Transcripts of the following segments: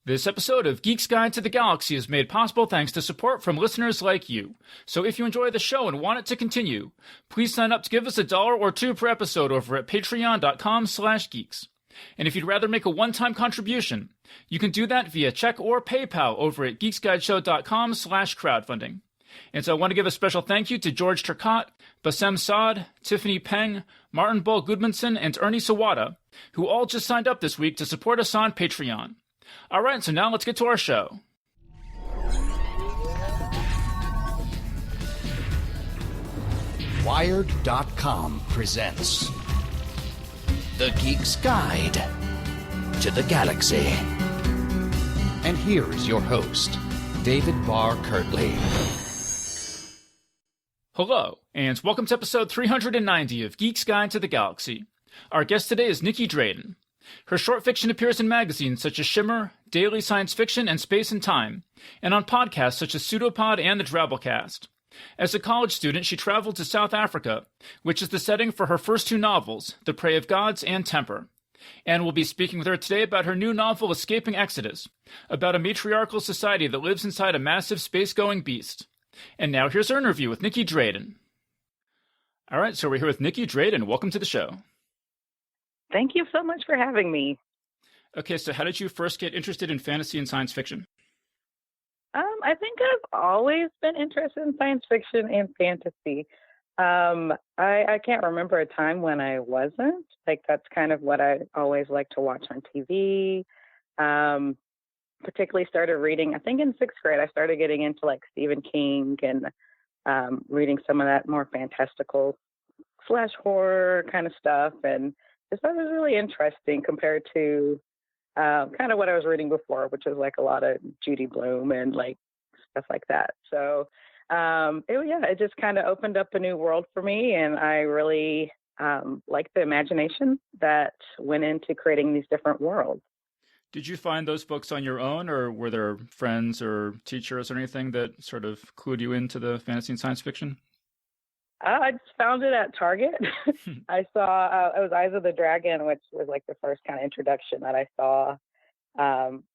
This episode of Geek's Guide to the Galaxy is made possible thanks to support from listeners like you. So if you enjoy the show and want it to continue, please sign up to give us $1 or $2 per episode over at patreon.com/geeks. And if you'd rather make a one-time contribution, you can do that via check or PayPal over at geeksguideshow.com/crowdfunding. And so I want to give a special thank you to George Turcotte, Bassem Saad, Tiffany Peng, Martin Bull Goodmanson, and Ernie Sawada, who all just signed up this week to support us on Patreon. All right, so now let's get to our show. Wired.com presents The Geek's Guide to the Galaxy. And here is your host, David Barr Kirtley. Hello, and welcome to episode 390 of Geek's Guide to the Galaxy. Our guest today is Nicky Drayden. Her short fiction appears in magazines such as Shimmer, Daily Science Fiction, and Space and Time, and on podcasts such as Pseudopod and the Drabblecast. As a college student, she traveled to South Africa, which is the setting for her first two novels, The Prey of Gods and Temper. And we'll be speaking with her today about her new novel, Escaping Exodus, about a matriarchal society that lives inside a massive space-going beast. And now here's our interview with Nicky Drayden. All right, so we're here with Nicky Drayden. Welcome to the show. Thank you so much for having me. Okay, so how did you first get interested in fantasy and science fiction? I think I've always been interested in science fiction and fantasy. I can't remember a time when I wasn't. Like, that's kind of what I always like to watch on TV. Particularly started reading, I think in sixth grade, I started getting into like Stephen King and reading some of that more fantastical / horror kind of stuff. And I thought it was really interesting compared to kind of what I was reading before, which was like a lot of Judy Blume and like stuff like that. So it just kind of opened up a new world for me, and I really liked the imagination that went into creating these different worlds. Did you find those books on your own, or were there friends or teachers or anything that sort of clued you into the fantasy and science fiction? I just found it at Target. I saw, it was Eyes of the Dragon, which was like the first kind of introduction that I saw kind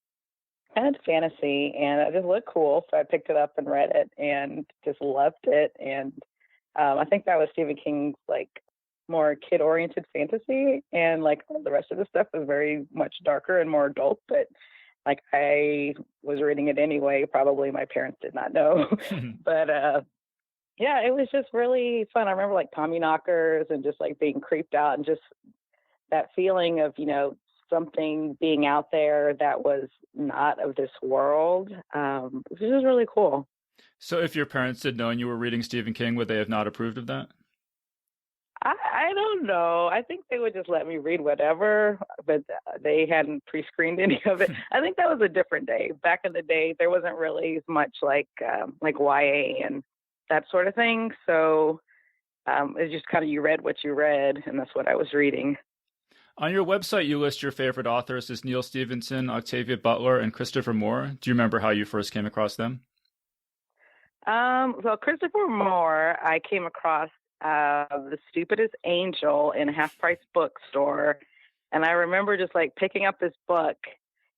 of fantasy, and it just looked cool. So I picked it up and read it and just loved it. And I think that was Stephen King's like more kid-oriented fantasy, and like all the rest of the stuff was very much darker and more adult, but like I was reading it anyway. Probably my parents did not know, but yeah, it was just really fun. I remember like Tommy knockers and just like being creeped out and just that feeling of, something being out there that was not of this world, which is really cool. So if your parents had known you were reading Stephen King, would they have not approved of that? I don't know. I think they would just let me read whatever, but they hadn't pre-screened any of it. I think that was a different day. Back in the day, there wasn't really as much like YA and that sort of thing. So it's just kind of you read what you read, and that's what I was reading. On your website, you list your favorite authors as Neal Stephenson, Octavia Butler, and Christopher Moore. Do you remember how you first came across them? So Christopher Moore, I came across The Stupidest Angel in a half-price bookstore, and I remember just like picking up this book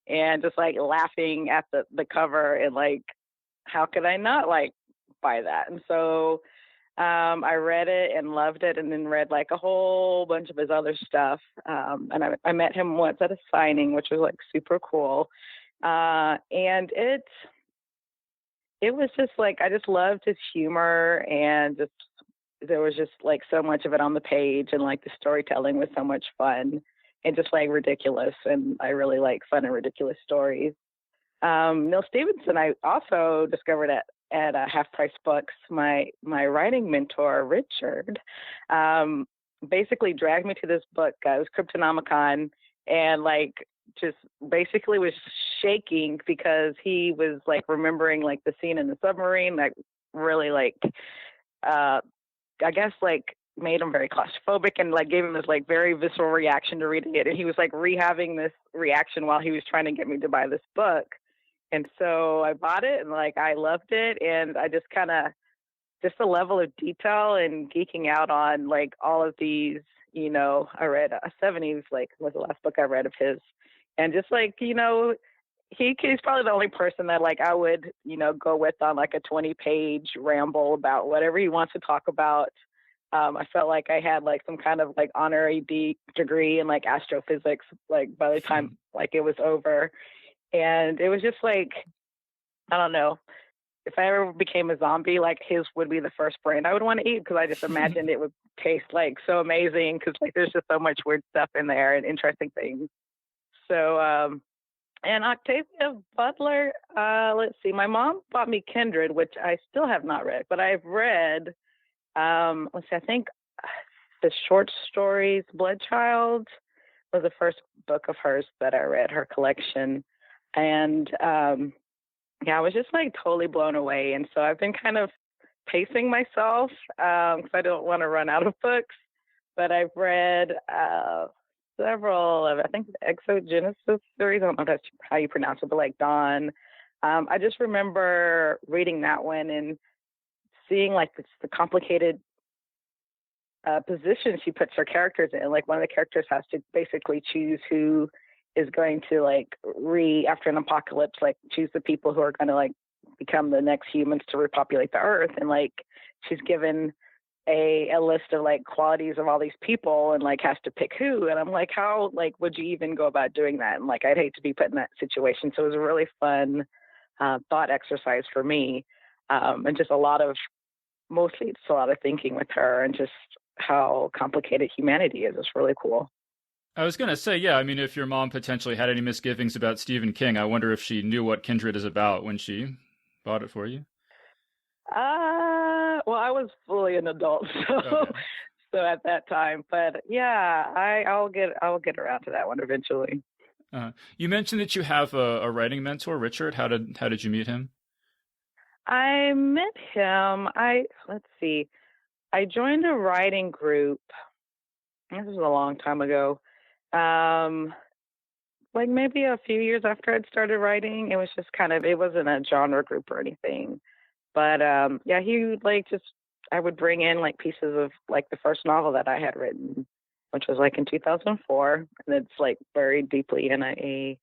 and just like laughing at the cover and like, how could I not like buy that? And so I read it and loved it, and then read like a whole bunch of his other stuff. And I met him once at a signing, which was like super cool. And it was just like, I just loved his humor, and just there was just like so much of it on the page, and like the storytelling was so much fun and just like ridiculous. And I really like fun and ridiculous stories. Neal Stephenson, I also discovered at Half Price Books. My writing mentor, Richard, basically dragged me to this book. It was Cryptonomicon, and like just basically was shaking because he was like remembering like the scene in the submarine, like really like I guess like made him very claustrophobic, and like gave him this like very visceral reaction to reading it. And he was like rehabbing this reaction while he was trying to get me to buy this book. And so I bought it, and like I loved it, and I just kind of just the level of detail and geeking out on like all of these, I read a 70s, like was the last book I read of his, and just like, he's probably the only person that like I would, go with on like a 20-page ramble about whatever he wants to talk about. I felt like I had like some kind of like honorary degree in like astrophysics, like by the time like it was over. And it was just like, I don't know, if I ever became a zombie, like his would be the first brain I would want to eat, because I just imagined it would taste like so amazing, because like there's just so much weird stuff in there and interesting things. So, and Octavia Butler, let's see, my mom bought me Kindred, which I still have not read, but I've read, let's see, I think the short stories, Blood Child was the first book of hers that I read, her collection. And yeah, I was just like totally blown away. And so I've been kind of pacing myself because I don't want to run out of books. But I've read several of, I think, the Exogenesis series. I don't know if that's how you pronounce it, but like Dawn. I just remember reading that one and seeing like the complicated position she puts her characters in. Like one of the characters has to basically choose who is going to like after an apocalypse, like choose the people who are going to like become the next humans to repopulate the earth. And like she's given a list of like qualities of all these people and like has to pick who. And I'm like, how like would you even go about doing that? And like I'd hate to be put in that situation. So it was a really fun thought exercise for me, and just mostly it's a lot of thinking with her and just how complicated humanity is. It's really cool. I was going to say, yeah, I mean, if your mom potentially had any misgivings about Stephen King, I wonder if she knew what Kindred is about when she bought it for you. Well, I was fully an adult, so at that time. But yeah, I'll get around to that one eventually. You mentioned that you have a writing mentor, Richard. How did you meet him? I met him. Let's see. I joined a writing group. This was a long time ago. Like maybe a few years after I'd started writing. It was just it wasn't a genre group or anything. But yeah, he would I would bring in like pieces of like the first novel that I had written, which was like in 2004, and it's like buried deeply in a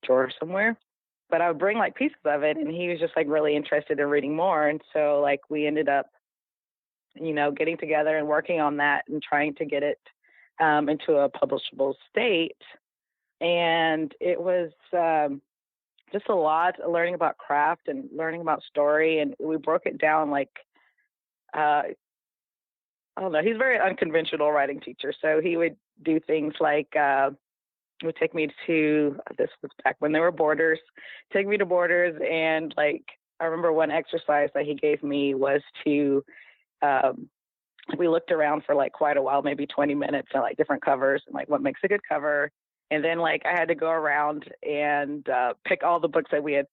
drawer somewhere. But I would bring like pieces of it, and he was just like really interested in reading more. And so like we ended up, getting together and working on that and trying to get it into a publishable state. And it was just a lot of learning about craft and learning about story. And we broke it down like, I don't know, he's a very unconventional writing teacher. So he would do things like, he would take me to, this was back when there were Borders, take me to Borders. And like, I remember one exercise that he gave me was to, we looked around for like quite a while, maybe 20 minutes at like different covers and like what makes a good cover. And then like I had to go around and pick all the books that we had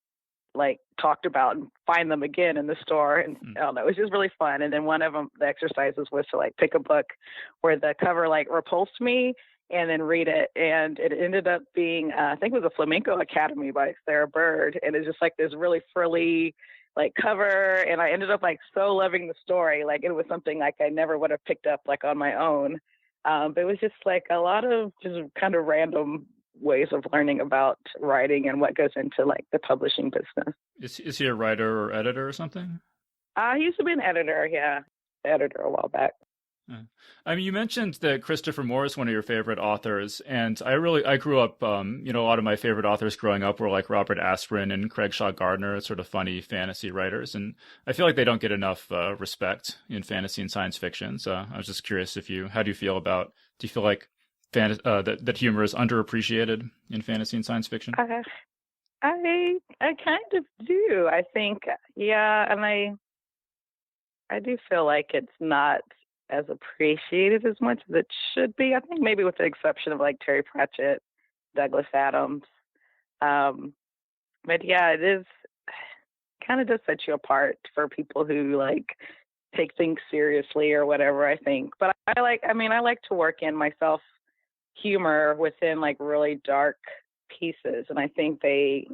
like talked about and find them again in the store. And I don't know, it was just really fun. And then one of them, the exercises was to like pick a book where the cover like repulsed me and then read it. And it ended up being, I think it was a Flamenco Academy by Sarah Bird. And it's just like this really frilly like cover. And I ended up like so loving the story. Like it was something like I never would have picked up like on my own. But it was just like a lot of just kind of random ways of learning about writing and what goes into like the publishing business. Is he a writer or editor or something? He used to be an editor. Yeah. Editor a while back. I mean, you mentioned that Christopher Moore is one of your favorite authors, and I grew up, a lot of my favorite authors growing up were like Robert Asprin and Craig Shaw Gardner, sort of funny fantasy writers, and I feel like they don't get enough respect in fantasy and science fiction. So I was just curious how do you feel do you feel like that humor is underappreciated in fantasy and science fiction? I kind of do. I think, yeah, and I do feel like it's not as appreciated as much as it should be. I think maybe with the exception of like Terry Pratchett, Douglas Adams. But yeah, it is kind of does set you apart for people who like take things seriously or whatever, I think. But I like to work in myself humor within like really dark pieces. And I think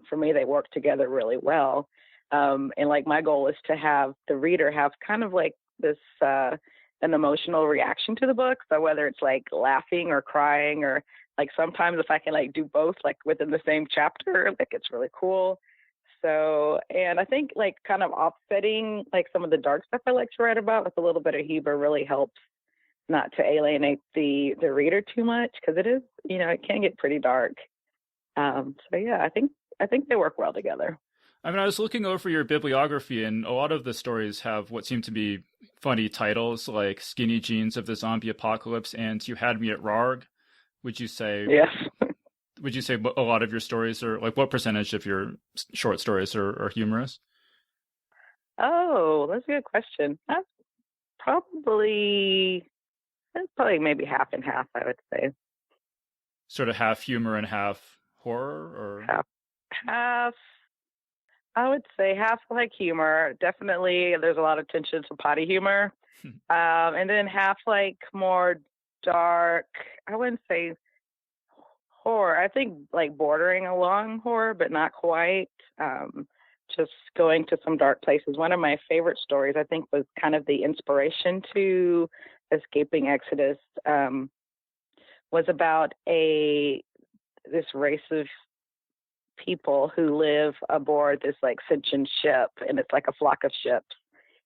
for me, they work together really well. And like my goal is to have the reader have kind of like this, an emotional reaction to the book. So whether it's like laughing or crying or like sometimes if I can like do both like within the same chapter, like it's really cool. So, and I think like kind of offsetting like some of the dark stuff I like to write about with a little bit of humor really helps not to alienate the reader too much, because it is, it can get pretty dark. So yeah, I think they work well together. I mean, I was looking over your bibliography, and a lot of the stories have what seem to be funny titles, like Skinny Jeans of the Zombie Apocalypse and You Had Me at Rarg. Would you say Yes. Would you say a lot of your stories are, like, what percentage of your short stories are humorous? Oh, that's a good question. That's probably maybe half and half, I would say. Sort of half humor and half horror, or half. I would say half like humor. Definitely, there's a lot of tension, some potty humor, and then half like more dark. I wouldn't say horror. I think like bordering along horror, but not quite. Just going to some dark places. One of my favorite stories, I think, was kind of the inspiration to Escaping Exodus. Was about this race of people who live aboard this like sentient ship, and it's like a flock of ships.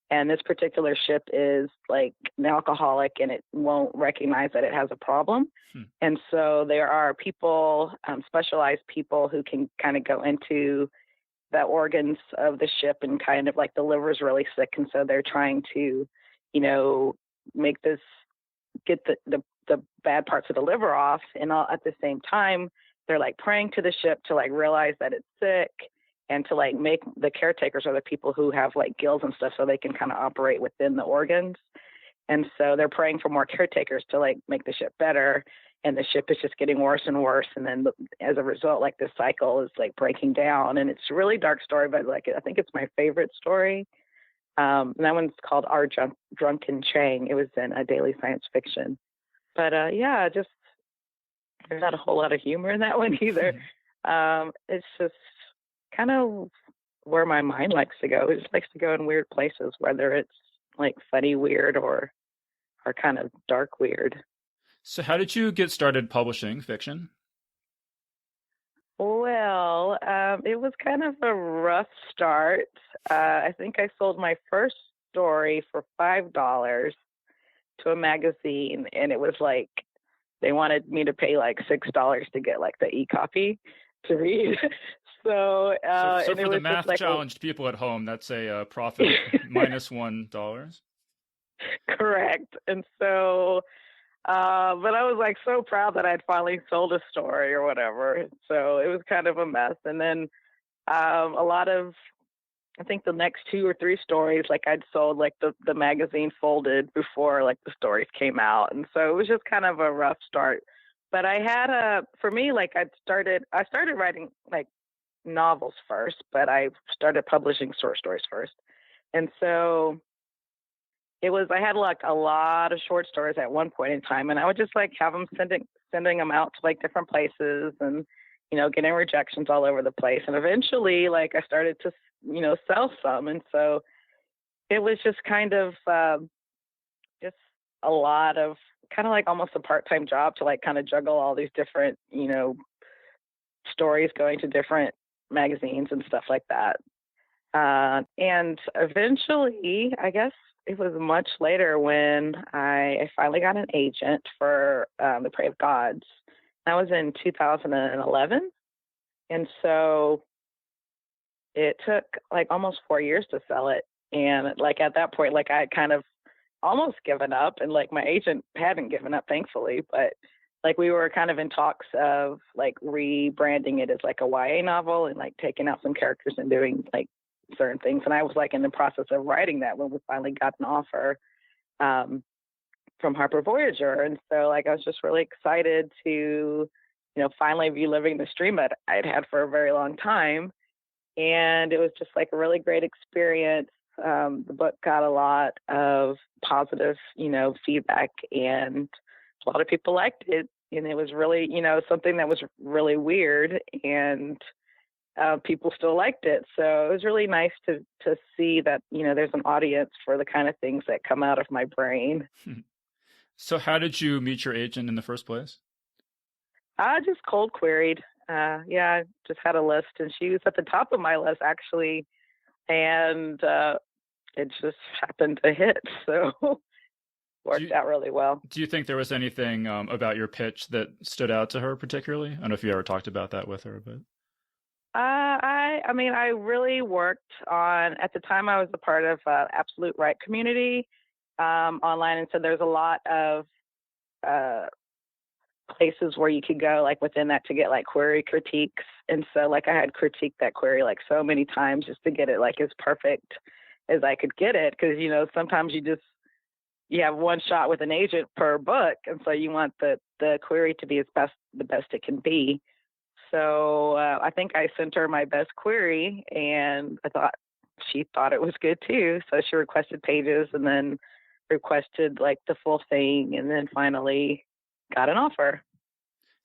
And this particular ship is like an alcoholic, and it won't recognize that it has a problem. And so there are people, specialized people, who can kind of go into the organs of the ship, and kind of like the liver's really sick. And so they're trying to, make this, get the bad parts of the liver off. And all, at the same time, they're like praying to the ship to like realize that it's sick, and to like make the caretakers are the people who have like gills and stuff, so they can kind of operate within the organs. And so they're praying for more caretakers to like make the ship better. And the ship is just getting worse and worse. And then as a result, like this cycle is like breaking down. And it's a really dark story, but like I think it's my favorite story. And that one's called Our Drunken Chang. It was in a daily science fiction. But yeah, just there's not a whole lot of humor in that one either. It's just kind of where my mind likes to go. It just likes to go in weird places, whether it's like funny weird or kind of dark weird. So how did you get started publishing fiction? Well, it was kind of a rough start. I think I sold my first story for $5 to a magazine, and it was like they wanted me to pay like $6 to get like the e-copy to read. So for and it the was math like challenged people at home, that's a profit of minus $1. Correct. And so, but I was like so proud that I'd finally sold a story or whatever. So it was kind of a mess. And then a lot of, I think the next 2 or 3 stories, like I'd sold, like the magazine folded before like the stories came out. And so it was just kind of a rough start. But I had for me, like I started writing like novels first, but I started publishing short stories first. And so I had like a lot of short stories at one point in time, and I would just like have them sending them out to like different places, and, getting rejections all over the place. And eventually like I started to, sell some. And so it was just kind of just a lot of kind of like almost a part-time job to like kind of juggle all these different, stories going to different magazines and stuff like that. And eventually, I guess it was much later when I finally got an agent for The Prey of Gods. That was in 2011. And so it took like almost 4 years to sell it. And like at that point, like I had kind of almost given up, and like my agent hadn't given up, thankfully, but like we were kind of in talks of like rebranding it as like a YA novel and like taking out some characters and doing like certain things. And I was like in the process of writing that when we finally got an offer from Harper Voyager. And so like I was just really excited to, finally be living this dream that I'd had for a very long time. And it was just like a really great experience. The book got a lot of positive, feedback, and a lot of people liked it. And it was really, something that was really weird, and people still liked it. So it was really nice to see that, there's an audience for the kind of things that come out of my brain. So how did you meet your agent in the first place? I just cold queried. I just had a list, and she was at the top of my list actually, and it just happened to hit, so worked out really well. Do you think there was anything about your pitch that stood out to her particularly? I don't know if you ever talked about that with her, but. I mean, I really worked on, at the time I was a part of Absolute Right community online, and so there's a lot of places where you could go like within that to get like query critiques. And so like I had critiqued that query like so many times just to get it like as perfect as I could get it. Cause sometimes you have one shot with an agent per book. And so you want the query to be the best it can be. So I think I sent her my best query, and she thought it was good too. So she requested pages and then requested like the full thing, and then finally got an offer.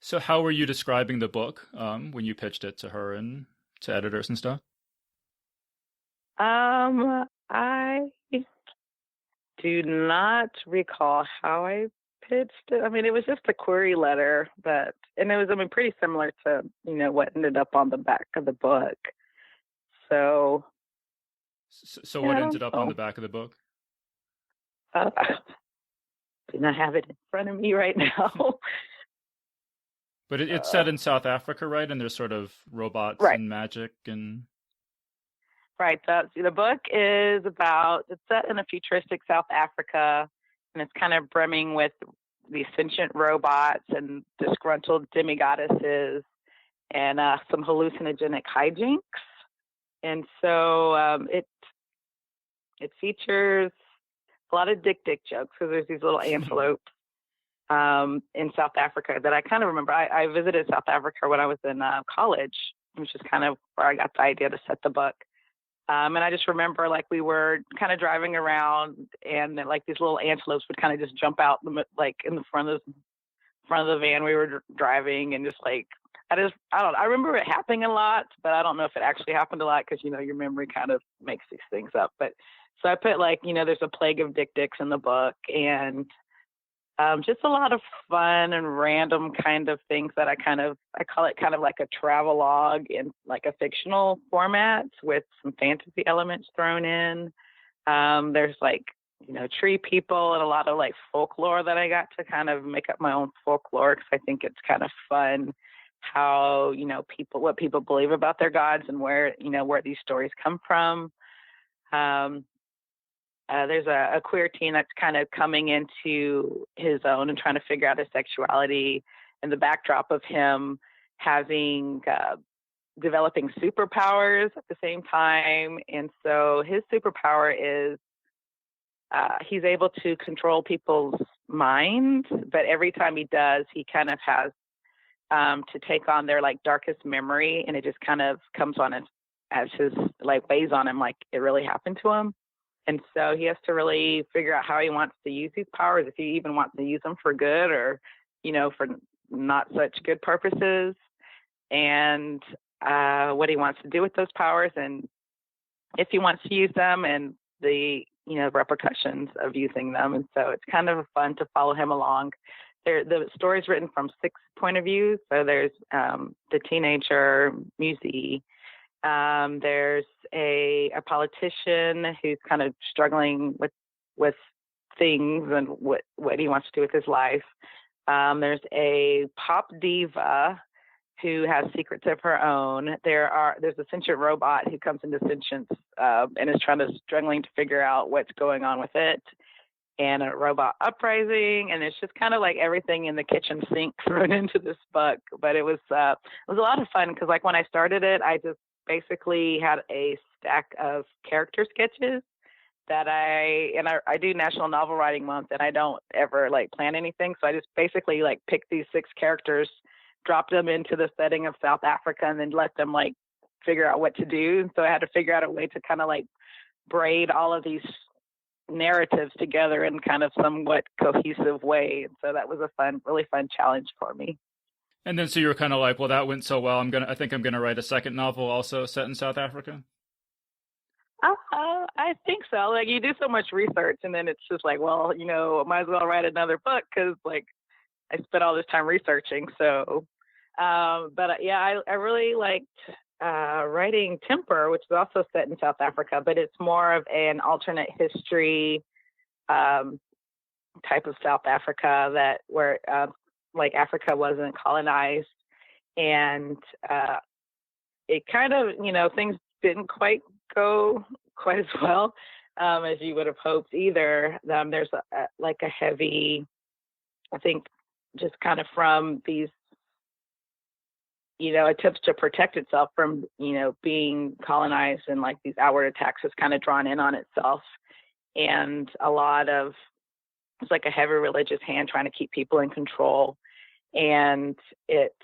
So how were you describing the book when you pitched it to her and to editors and stuff? I do not recall how I pitched it. I mean, it was just a query letter, and it was, pretty similar to, what ended up on the back of the book. So what ended up on the back of the book? Do not have it in front of me right now. But it's set in South Africa, right? And there's sort of robots and magic and. Right. The book is it's set in a futuristic South Africa, and it's kind of brimming with these sentient robots and disgruntled demigoddesses and some hallucinogenic hijinks. And so it features a lot of dick jokes, because there's these little antelopes in South Africa that I kind of remember. I visited South Africa when I was in college, which is kind of where I got the idea to set the book. And I just remember like we were kind of driving around, and like these little antelopes would kind of just jump out like in the front of the van we were driving, and just like I remember it happening a lot, but I don't know if it actually happened a lot, because your memory kind of makes these things up. But so I put like there's a plague of dicks in the book, and just a lot of fun and random kind of things that I call it kind of like a travelogue in like a fictional format with some fantasy elements thrown in. There's like, tree people and a lot of like folklore that I got to kind of make up my own folklore, because I think it's kind of fun how, what people believe about their gods and where these stories come from. There's a queer teen that's kind of coming into his own and trying to figure out his sexuality, and the backdrop of him developing superpowers at the same time. And so his superpower is he's able to control people's minds, but every time he does, he kind of has to take on their like darkest memory, and it just kind of comes on as his like weighs on him like it really happened to him. And so he has to really figure out how he wants to use these powers, if he even wants to use them for good or, for not such good purposes, and what he wants to do with those powers, and if he wants to use them, and the, repercussions of using them. And so it's kind of fun to follow him along. The story is written from 6 point of views. So there's the teenager, Musi. There's a politician who's kind of struggling with things and what he wants to do with his life. There's a pop diva who has secrets of her own. There's a sentient robot who comes into sentience and is struggling to figure out what's going on with it, and a robot uprising. And it's just kind of like everything in the kitchen sink thrown into this book. But it was a lot of fun, because like when I started it, I just basically had a stack of character sketches that I do National Novel Writing Month, and I don't ever like plan anything. So I just basically like picked these 6 characters, dropped them into the setting of South Africa, and then let them like figure out what to do. And so I had to figure out a way to kind of like braid all of these narratives together in kind of somewhat cohesive way. And so that was a really fun challenge for me. And then so you were kind of like, well, that went so well, I think I'm gonna write a second novel also set in South Africa. I think so. Like, you do so much research, and then it's just like, well, I might as well write another book, because like I spent all this time researching. So I really liked writing Temper, which is also set in South Africa, but it's more of an alternate history type of South Africa where Africa wasn't colonized, and it kind of, things didn't quite go quite as well as you would have hoped either. There's a heavy, I think, just kind of from these, attempts to protect itself from, being colonized, and like these outward attacks is kind of drawn in on itself. And it's like a heavy religious hand trying to keep people in control. And it's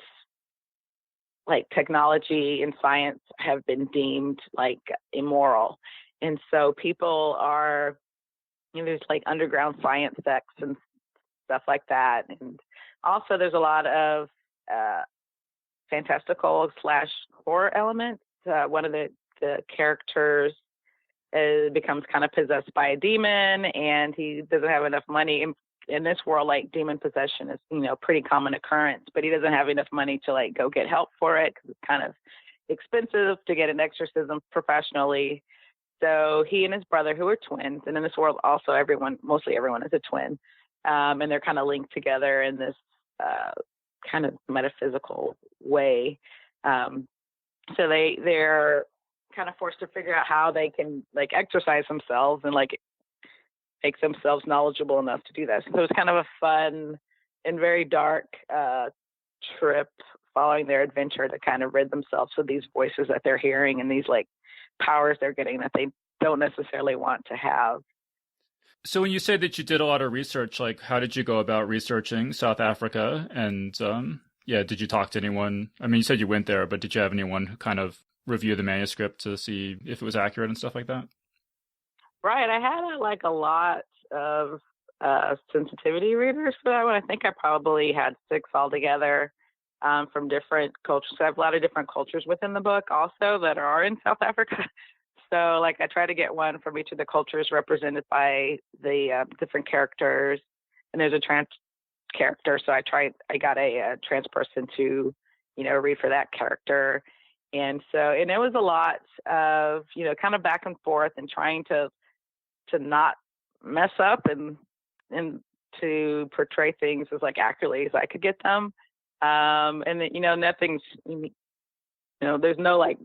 like technology and science have been deemed like immoral. And so people are, there's like underground science sects and stuff like that. And also there's a lot of fantastical / horror elements. One of the characters becomes kind of possessed by a demon, and he doesn't have enough money. In this world, like, demon possession is, pretty common occurrence, but he doesn't have enough money to like go get help for it because it's kind of expensive to get an exorcism professionally. So he and his brother, who are twins, and in this world also mostly everyone is a twin, and they're kind of linked together in this kind of metaphysical way. So they're kind of forced to figure out how they can like exercise themselves and like make themselves knowledgeable enough to do that. So it was kind of a fun and very dark trip following their adventure to kind of rid themselves of these voices that they're hearing and these like powers they're getting that they don't necessarily want to have. So when you say that you did a lot of research, like how did you go about researching South Africa? And did you talk to anyone? I mean, you said you went there, but did you have anyone who kind of review the manuscript to see if it was accurate and stuff like that? Right. I had a lot of sensitivity readers for that one. I think I probably had 6 altogether from different cultures. So I have a lot of different cultures within the book also that are in South Africa. So like I try to get one from each of the cultures represented by the different characters. And there's a trans character. So I got a trans person to, read for that character. And it was a lot of, kind of back and forth and trying to not mess up and to portray things as like accurately as I could get them. And then, nothing's, there's no like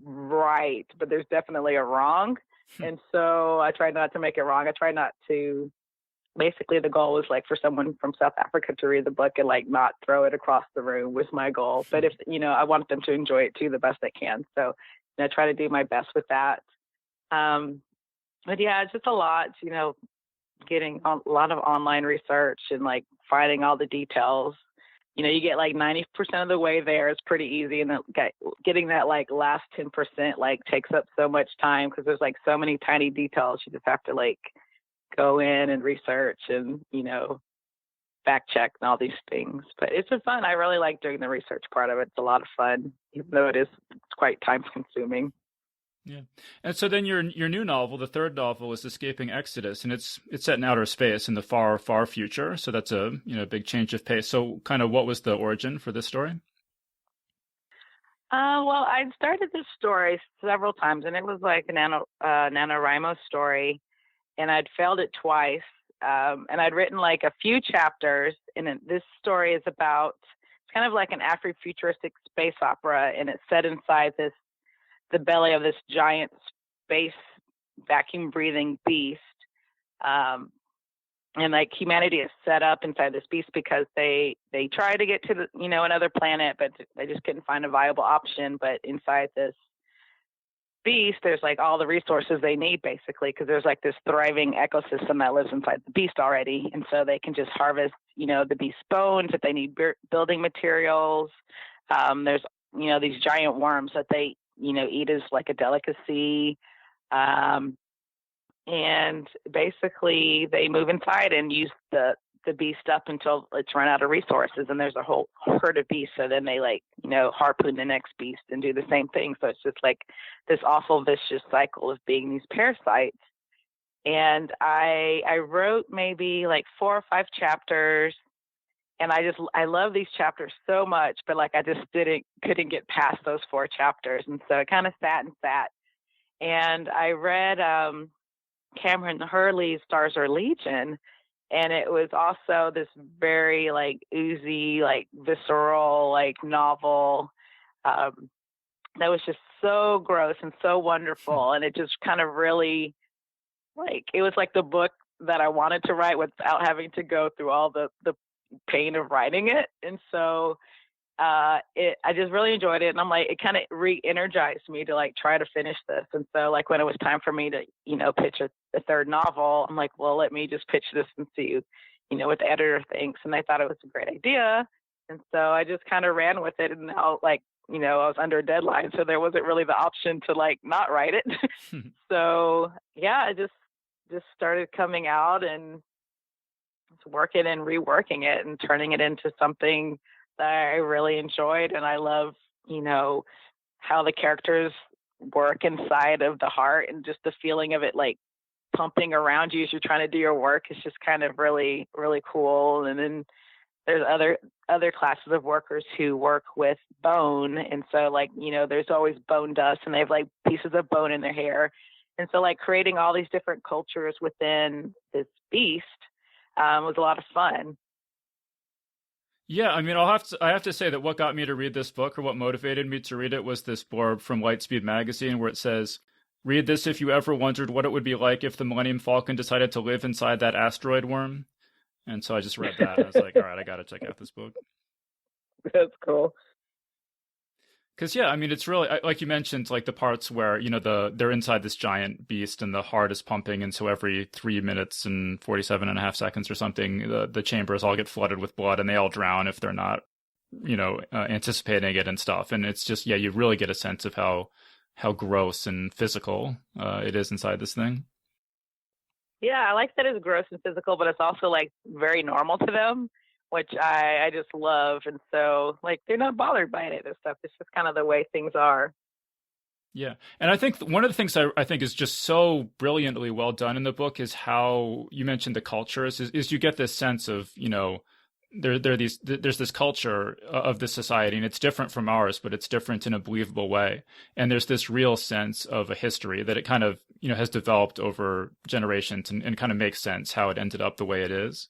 right, but there's definitely a wrong. And so I try not to make it wrong. I try not to, basically the goal was like for someone from South Africa to read the book and like not throw it across the room was my goal. But if, I want them to enjoy it too, the best I can. So I try to do my best with that. But yeah, it's just a lot, getting a lot of online research and like finding all the details. You get like 90% of the way there is pretty easy. And then getting that like last 10% like takes up so much time because there's like so many tiny details. You just have to like go in and research and, fact check and all these things. But it's been fun. I really like doing the research part of it. It's a lot of fun, even though it's quite time consuming. Yeah. And so then your new novel, the third novel, is Escaping Exodus, and it's set in outer space in the far, far future. So that's a big change of pace. So kind of what was the origin for this story? Well, I'd started this story several times, and it was like a NaNoWriMo story, and I'd failed it twice. And I'd written like a few chapters, and this story is about, it's kind of like an Afrofuturistic space opera, and it's set inside the belly of this giant space vacuum breathing beast. And like humanity is set up inside this beast because they try to get to another planet, but they just couldn't find a viable option. But inside this beast, there's like all the resources they need basically, because there's like this thriving ecosystem that lives inside the beast already. And so they can just harvest, the beast's bones if they need building materials. There's, these giant worms that they, eat as like a delicacy. And basically they move inside and use the beast up until it's run out of resources. And there's a whole herd of beasts. So then they harpoon the next beast and do the same thing. So it's just like this awful vicious cycle of being these parasites. And I wrote maybe like 4 or 5 chapters. I love these chapters so much, but like I just couldn't get past those 4 chapters, and so I kind of sat, and I read Cameron Hurley's Stars Are Legion, and it was also this very like oozy, like visceral, like novel that was just so gross and so wonderful, and it just kind of really like it was like the book that I wanted to write without having to go through all the pain of writing it. And so I just really enjoyed it, and I'm like, it kind of re-energized me to like try to finish this. And so like when it was time for me to pitch a 3rd novel, I'm like, well, let me just pitch this and see what the editor thinks. And they thought it was a great idea, and so I just kind of ran with it. And now like I was under a deadline, so there wasn't really the option to like not write it. So yeah, I just started coming out and working and reworking it and turning it into something that I really enjoyed. And I love, how the characters work inside of the heart, and just the feeling of it like pumping around you as you're trying to do your work is just kind of really, really cool. And then there's other classes of workers who work with bone. And so like, there's always bone dust, and they have like pieces of bone in their hair. And so like creating all these different cultures within this beast was a lot of fun. Yeah, I mean, I have to say that what got me to read this book, or what motivated me to read it, was this blurb from Lightspeed magazine where it says, "Read this if you ever wondered what it would be like if the Millennium Falcon decided to live inside that asteroid worm." And so I just read that, and I was like, all right, I got to check out this book. That's cool. Because, yeah, I mean, it's really, like you mentioned, like the parts where, they're inside this giant beast and the heart is pumping. And so every 3 minutes and 47.5 seconds or something, the chambers all get flooded with blood, and they all drown if they're not, anticipating it and stuff. And it's just, yeah, you really get a sense of how gross and physical it is inside this thing. Yeah, I like that it's gross and physical, but it's also like very normal to them, which I just love. And so like they're not bothered by any of this stuff. It's just kind of the way things are. Yeah. And I think one of the things I think is just so brilliantly well done in the book is how you mentioned the cultures is you get this sense of, there's this culture of this society, and it's different from ours, but it's different in a believable way. And there's this real sense of a history that it kind of, has developed over generations, and kind of makes sense how it ended up the way it is.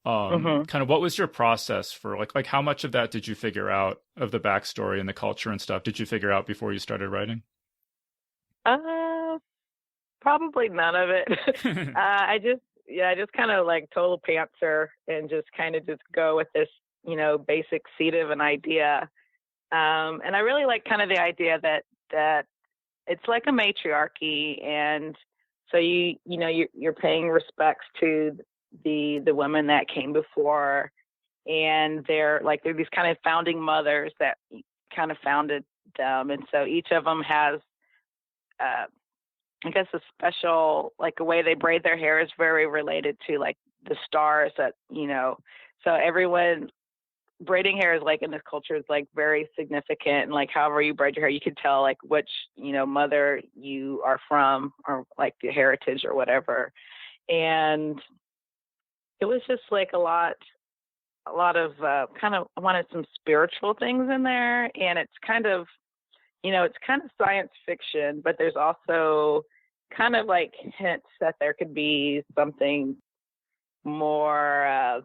Kind of what was your process for like how much of that did you figure out, of the backstory and the culture and stuff, did you figure out before you started writing? Probably none of it. I just kind of like total pantser and just kind of just go with this, basic seed of an idea. And I really like kind of the idea that it's like a matriarchy. And so you're paying respects to the women that came before, and they're these kind of founding mothers that kind of founded them. And so each of them has, I guess, a special, like, a way they braid their hair is very related to like the stars that, so everyone braiding hair is like in this culture is like very significant. And like, however you braid your hair, you can tell like which, mother you are from, or like the heritage or whatever. And it was just like a lot of kind of, I wanted some spiritual things in there. And it's kind of, it's kind of science fiction, but there's also kind of like hints that there could be something more, I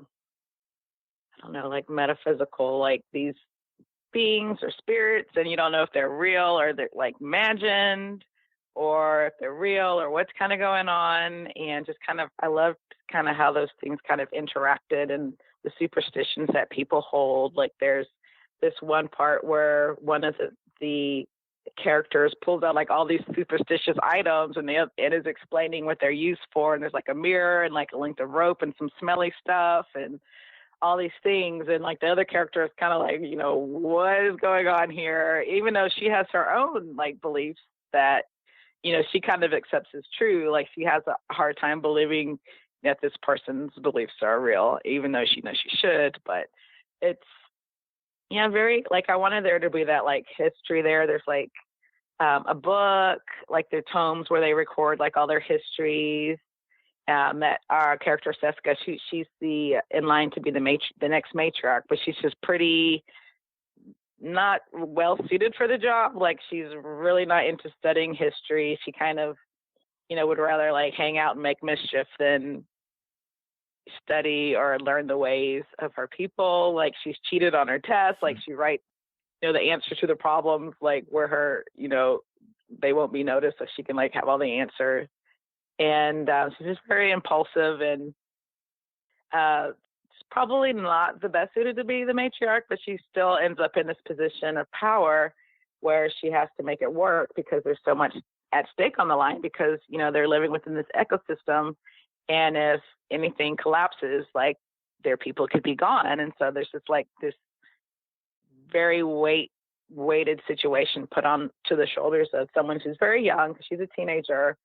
don't know, like metaphysical, like these beings or spirits, and you don't know if they're real or they're like imagined, or if they're real, or what's kind of going on. And just kind of, I loved kind of how those things kind of interacted, and the superstitions that people hold. Like there's this one part where one of the characters pulls out like all these superstitious items, and it is explaining what they're used for. And there's like a mirror and like a length of rope and some smelly stuff and all these things. And like the other character is kind of like, what is going on here? Even though she has her own like beliefs that, she kind of accepts as true. Like she has a hard time believing that this person's beliefs are real, even though she knows she should. But it's, very, like, I wanted there to be that like history there. There's like a book, like their tomes where they record like all their histories. that our character Seska, she's in line to be the next matriarch, but she's just pretty not well suited for the job. Like, she's really not into studying history. She kind of, would rather like hang out and make mischief than study or learn the ways of her people. Like, she's cheated on her tests. Like, she writes, the answers to the problems, like where her, they won't be noticed, so she can like have all the answers. And she's just very impulsive, and she's probably not the best suited to be the matriarch, but she still ends up in this position of power where she has to make it work because there's so much at stake on the line, because, they're living within this ecosystem. And if anything collapses, like, their people could be gone. And so there's just like this very weighted situation put on to the shoulders of someone who's very young, because she's a teenager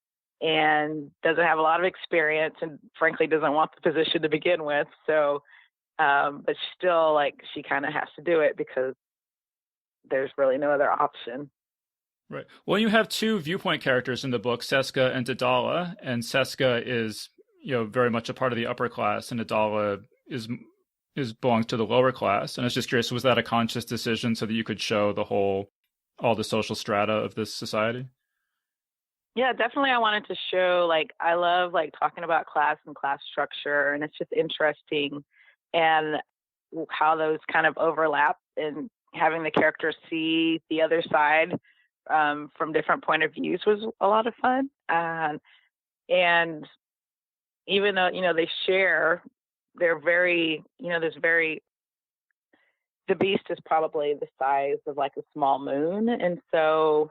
and doesn't have a lot of experience, and frankly doesn't want the position to begin with. So, but still, like, she kind of has to do it because there's really no other option. Right. Well, you have two viewpoint characters in the book, Seska and Dadala, and Seska is, very much a part of the upper class, and Dadala is belongs to the lower class. And I was just curious, was that a conscious decision so that you could show all the social strata of this society? Yeah, definitely. I wanted to show, like, I love like talking about class and class structure, and it's just interesting, and how those kind of overlap, and having the characters see the other side from different point of views was a lot of fun. And even though, they share, they're very, the beast is probably the size of like a small moon. And so,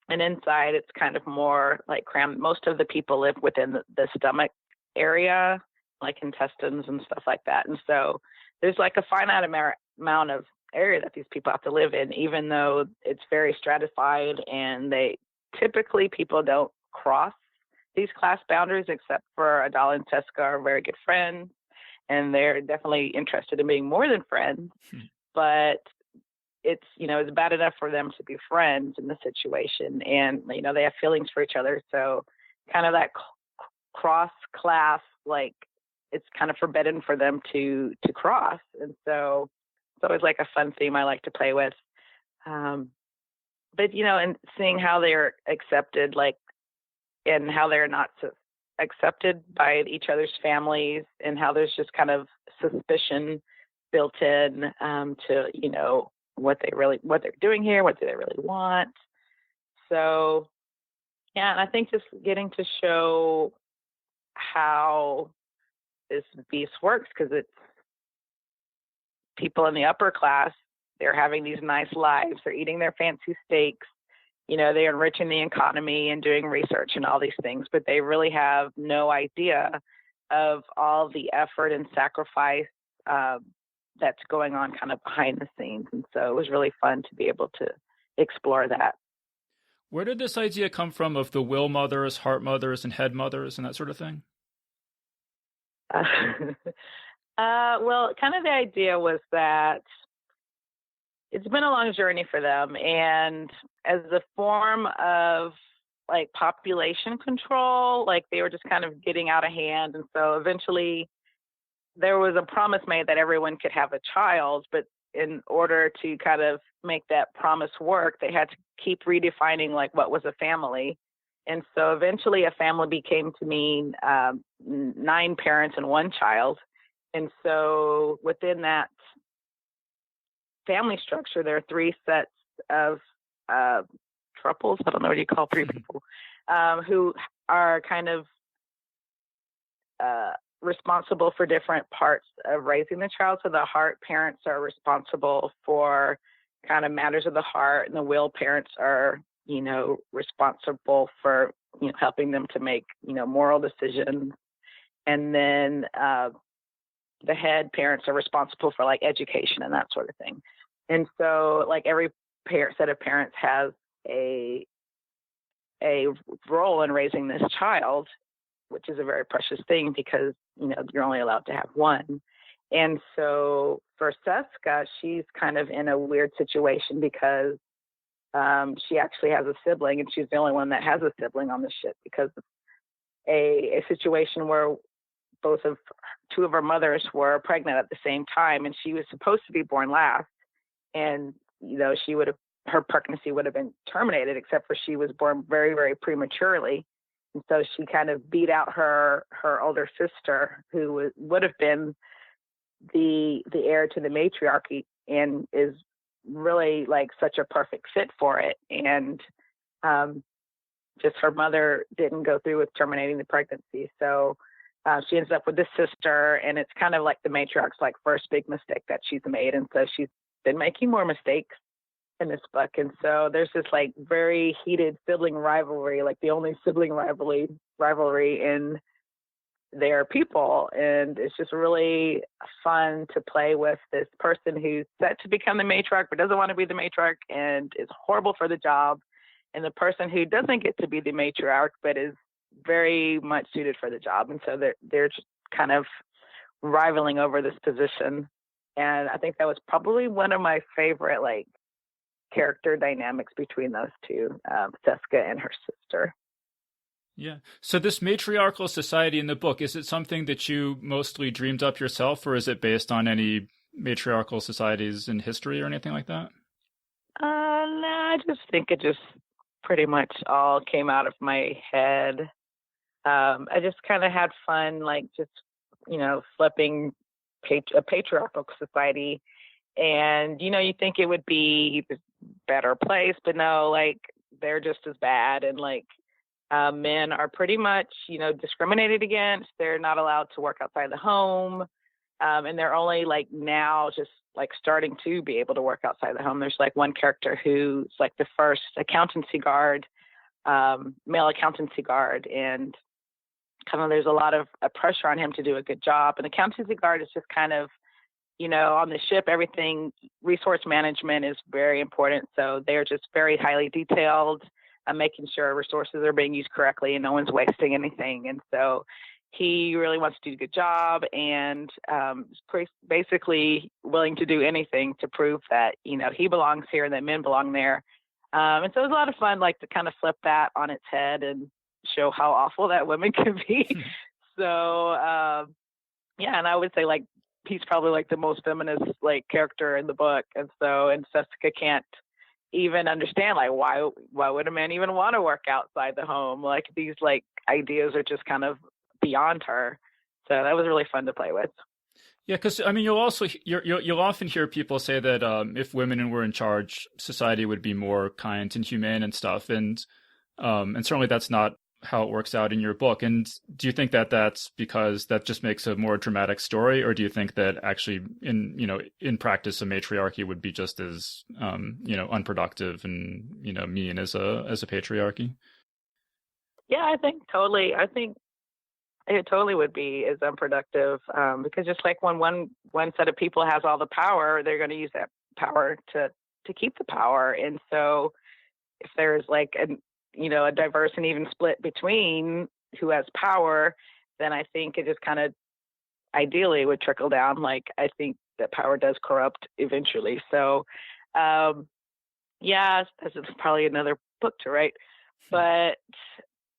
and inside it's kind of more like crammed. Most of the people live within the stomach area, like intestines and stuff like that. And so there's like a finite amount of area that these people have to live in, even though it's very stratified, and people don't cross these class boundaries, except for Adala and Seska are very good friends, and they're definitely interested in being more than friends. But it's, it's bad enough for them to be friends in the situation, and, they have feelings for each other. So kind of that cross class, like, it's kind of forbidden for them to cross. And so it's always like a fun theme I like to play with. But, and seeing how they're accepted, like, and how they're not accepted by each other's families, and how there's just kind of suspicion built in to, what they're doing here, what do they really want. So, yeah, and I think just getting to show how this beast works, because it's people in the upper class, they're having these nice lives, they're eating their fancy steaks, they're enriching the economy and doing research and all these things, but they really have no idea of all the effort and sacrifice that's going on kind of behind the scenes. And so it was really fun to be able to explore that. Where did this idea come from of the will mothers, heart mothers, and head mothers and that sort of thing? Well, kind of the idea was that it's been a long journey for them, and as a form of like population control, like they were just kind of getting out of hand. And so eventually there was a promise made that everyone could have a child, but in order to kind of make that promise work, they had to keep redefining like what was a family. And so eventually a family became to mean 9 parents and 1 child. And so within that family structure, there are 3 sets of triples. I don't know what you call 3 people who are kind of responsible for different parts of raising the child. So the heart parents are responsible for kind of matters of the heart, and the will parents are, responsible for, helping them to make, moral decisions. And then the head parents are responsible for like education and that sort of thing. And so like every set of parents has a role in raising this child, which is a very precious thing because, you're only allowed to have 1. And so for Seska, she's kind of in a weird situation because she actually has a sibling, and she's the only one that has a sibling on the ship because a situation where two of her mothers were pregnant at the same time, and she was supposed to be born last, and her pregnancy would have been terminated, except for she was born very, very prematurely. And so she kind of beat out her older sister, who would have been the heir to the matriarchy, and is really like such a perfect fit for it. And just her mother didn't go through with terminating the pregnancy. So she ends up with this sister, and it's kind of like the matriarch's like first big mistake that she's made. And so she's been making more mistakes in this book. And so there's this like very heated sibling rivalry, like the only sibling rivalry in their people. And it's just really fun to play with this person who's set to become the matriarch, but doesn't want to be the matriarch and is horrible for the job. And the person who doesn't get to be the matriarch, but is very much suited for the job. And so they're just kind of rivaling over this position. And I think that was probably one of my favorite, like, character dynamics between those two, Seska and her sister. Yeah. So this matriarchal society in the book, is it something that you mostly dreamed up yourself, or is it based on any matriarchal societies in history or anything like that? No, I just think it just pretty much all came out of my head. I just kind of had fun, like, just, flipping a patriarchal society. And, you think it would be a better place, but no, like, they're just as bad. And, like, men are pretty much, discriminated against. They're not allowed to work outside the home. And they're only, like, now just, like, starting to be able to work outside the home. There's, like, one character who's, like, the first accountancy guard, male accountancy guard. And kind of there's a lot of pressure on him to do a good job. And accountancy guard is just kind of, on the ship, everything, resource management is very important. So they're just very highly detailed, making sure resources are being used correctly and no one's wasting anything. And so he really wants to do a good job, and is basically willing to do anything to prove that, he belongs here and that men belong there. And so it was a lot of fun, like, to kind of flip that on its head and show how awful that women can be. So, and I would say, like, he's probably like the most feminist, like, character in the book. And Seska can't even understand, like, why would a man even want to work outside the home? Like, these, like, ideas are just kind of beyond her. So that was really fun to play with. Yeah, because I mean, you'll often hear people say that if women were in charge, society would be more kind and humane and stuff, and certainly that's not how it works out in your book. And do you think that that's because that just makes a more dramatic story, or do you think that actually in practice a matriarchy would be just as unproductive and mean as a patriarchy? Yeah, I think it totally would be as unproductive, because just like when one set of people has all the power, they're going to use that power to keep the power. And so if there's like a diverse and even split between who has power, then I think it just kind of ideally would trickle down. Like, I think that power does corrupt eventually. So, this is probably another book to write, but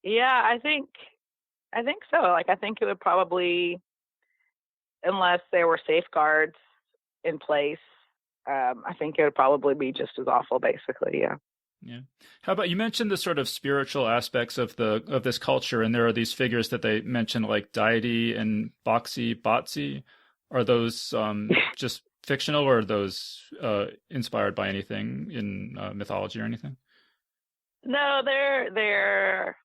yeah, I think so. Like, I think it would probably, unless there were safeguards in place, I think it would probably be just as awful, basically. Yeah. Yeah. How about, you mentioned the sort of spiritual aspects of this culture, and there are these figures that they mention, like deity and Botsy. Are those just fictional, or are those inspired by anything in mythology or anything? No, they're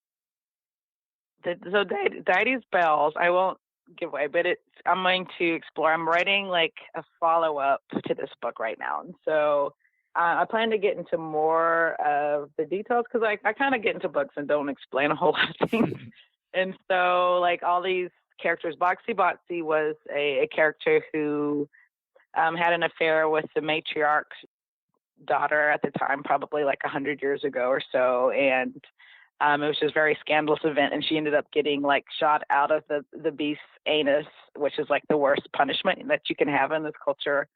so deity's bells. I won't give away, but I'm going to explore. I'm writing like a follow-up to this book right now, and so I plan to get into more of the details, because I kind of get into books and don't explain a whole lot of things. And so, like, all these characters, Botsy was a character who had an affair with the matriarch's daughter at the time, probably like 100 years ago or so. And it was just a very scandalous event. And she ended up getting, like, shot out of the beast's anus, which is like the worst punishment that you can have in this culture.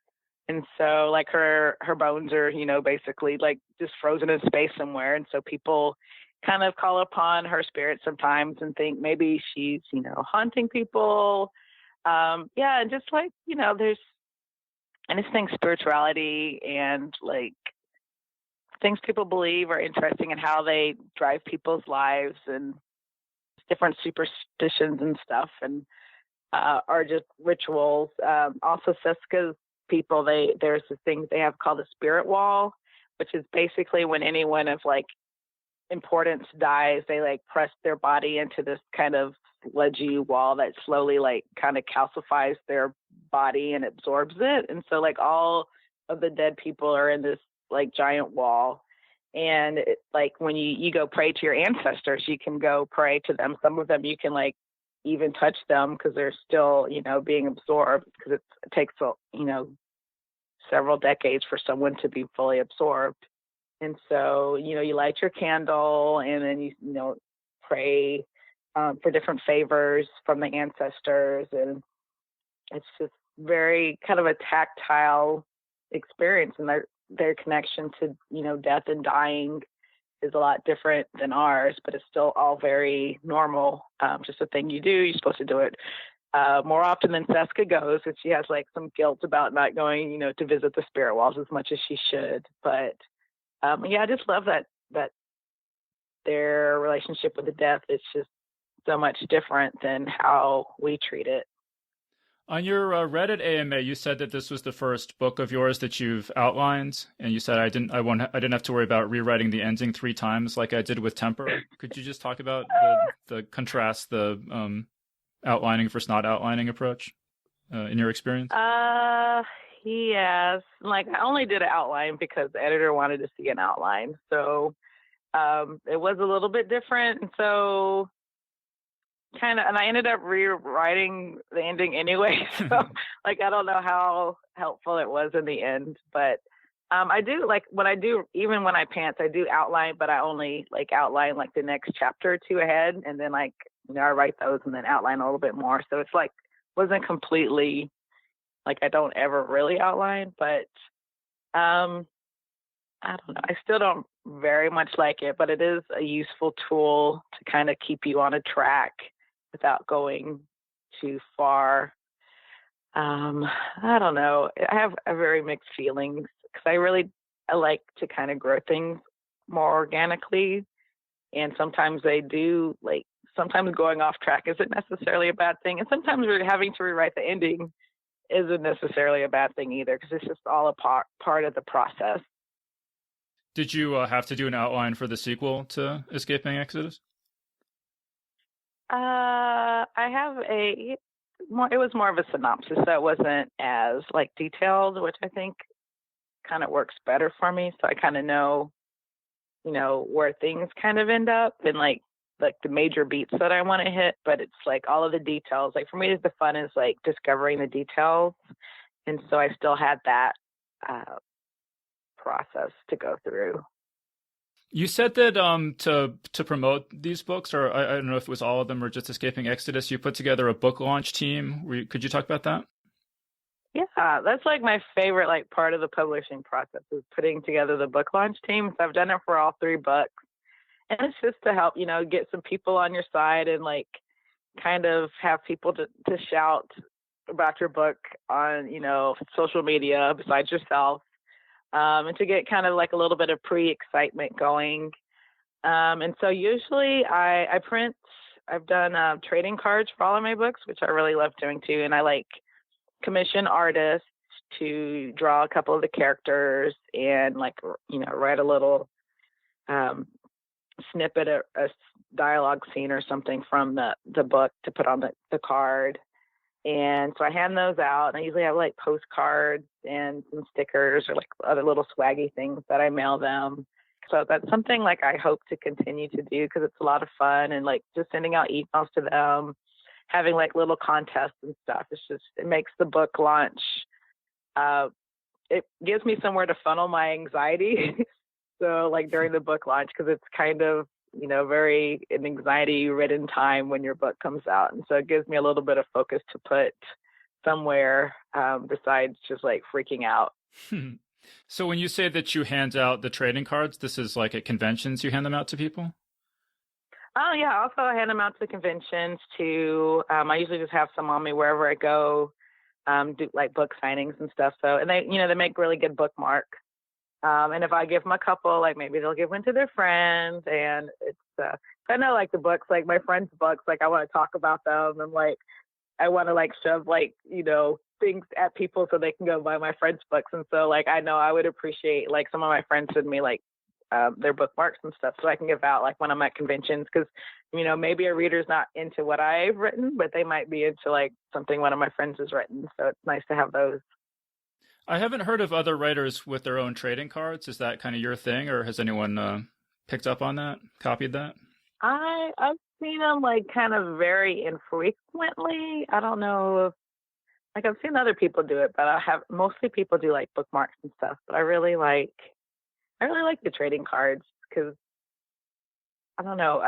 And so, like, her bones are, basically like just frozen in space somewhere. And so people kind of call upon her spirit sometimes and think maybe she's, haunting people. Yeah, and just like, there's anything spirituality and like things people believe are interesting and how they drive people's lives and different superstitions and stuff and are just rituals. Also, Seska's people, there's this thing they have called a spirit wall, which is basically when anyone of like importance dies, they like press their body into this kind of sludgy wall that slowly like kind of calcifies their body and absorbs it. And so like all of the dead people are in this like giant wall. And like when you go pray to your ancestors, you can go pray to them. Some of them you can like even touch them because they're still, being absorbed, because it takes, several decades for someone to be fully absorbed. And so, you light your candle and then you pray for different favors from the ancestors. And it's just very kind of a tactile experience, and their connection to, death and dying is a lot different than ours, but it's still all very normal. Just a thing you do. You're supposed to do it more often than Seska goes, and she has like some guilt about not going, to visit the spirit walls as much as she should. But yeah, I just love that their relationship with the death is just so much different than how we treat it. On your Reddit AMA, you said that this was the first book of yours that you've outlined, and you said I didn't have to worry about rewriting the ending 3 times like I did with Temper. Could you just talk about the contrast, the outlining versus not outlining approach in your experience? Yes. Like I only did an outline because the editor wanted to see an outline, so it was a little bit different, and so. And I ended up rewriting the ending anyway. So like, I don't know how helpful it was in the end, but I do like even when I pants, I do outline, but I only like outline like the next chapter or 2 ahead. And then like, I write those and then outline a little bit more. So it's like, wasn't completely like, I don't ever really outline, but I don't know. I still don't very much like it, but it is a useful tool to kind of keep you on a track without going too far. I don't know. I have a very mixed feelings because I like to kind of grow things more organically. And sometimes sometimes going off track isn't necessarily a bad thing. And sometimes having to rewrite the ending isn't necessarily a bad thing either, because it's just all a part of the process. Did you have to do an outline for the sequel to Escaping Exodus? It was more of a synopsis, so it wasn't as like detailed, which I think kind of works better for me. So I kind of know, where things kind of end up and like the major beats that I want to hit, but it's like all of the details. Like for me, the fun is like discovering the details. And so I still had that process to go through. You said that to promote these books, or I don't know if it was all of them or just Escaping Exodus, you put together a book launch team. Could you talk about that? Yeah, that's like my favorite like part of the publishing process is putting together the book launch team. So I've done it for all 3 books, and it's just to help get some people on your side and like kind of have people to shout about your book on social media besides yourself. And to get kind of like a little bit of pre-excitement going. And so usually I've done trading cards for all of my books, which I really love doing too. And I like commission artists to draw a couple of the characters and like, write a little snippet, a dialogue scene or something from the book to put on the card. And so I hand those out, and I usually have like postcards and some stickers or like other little swaggy things that I mail them. So that's something like I hope to continue to do because it's a lot of fun, and like just sending out emails to them, having like little contests and stuff. It makes the book launch. It gives me somewhere to funnel my anxiety. So like during the book launch, because it's kind of, very an anxiety-ridden time when your book comes out. And so it gives me a little bit of focus to put somewhere besides just like freaking out. So when you say that you hand out the trading cards, this is like at conventions you hand them out to people? Oh yeah, also I hand them out to conventions too. I usually just have some on me wherever I go, do like book signings and stuff. So, and they make really good bookmarks. And if I give them a couple, like maybe they'll give one to their friends. And it's, I know like the books, like my friends' books, like I want to talk about them and like I want to like shove like, things at people so they can go buy my friends' books. And so like I know I would appreciate like some of my friends send me like their bookmarks and stuff so I can give out like when I'm at conventions because, maybe a reader's not into what I've written, but they might be into like something one of my friends has written. So it's nice to have those. I haven't heard of other writers with their own trading cards. Is that kind of your thing, or has anyone picked up on that, copied that? I've seen them like kind of very infrequently. I don't know if like I've seen other people do it, but mostly people do like bookmarks and stuff. But I really like the trading cards because I don't know.